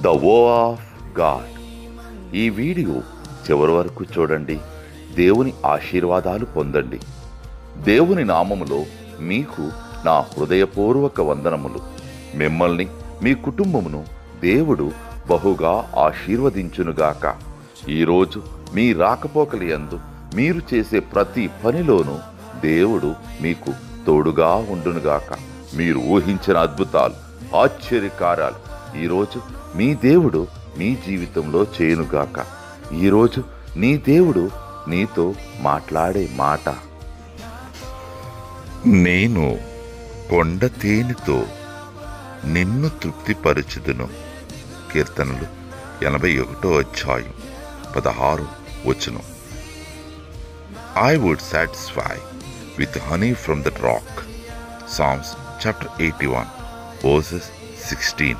The వో of God. ఈ video చివరి వరకు చూడండి. దేవుని ఆశీర్వాదాలు పొందండి. దేవుని నామములో మీకు నా హృదయపూర్వక వందనములు. మిమ్మల్ని మీ కుటుంబమును దేవుడు బహుగా ఆశీర్వదించునుగాక. ఈరోజు మీ రాకపోకలి యందు మీరు చేసే ప్రతి పనిలోనూ దేవుడు మీకు తోడుగా ఉండునుగాక. మీరు ఊహించిన అద్భుతాలు, ఆశ్చర్యకార్యాలు ఈరోజు మీ దేవుడు మీ జీవితంలో చేయునుగాక. ఈరోజు నీ దేవుడు నీతో మాట్లాడే మాట, నేను కొండ తేనెతో నిన్ను తృప్తిపరచుదును. కీర్తనలు 81:16. I would satisfy with honey from the rock. Psalms chapter 81 verses 16.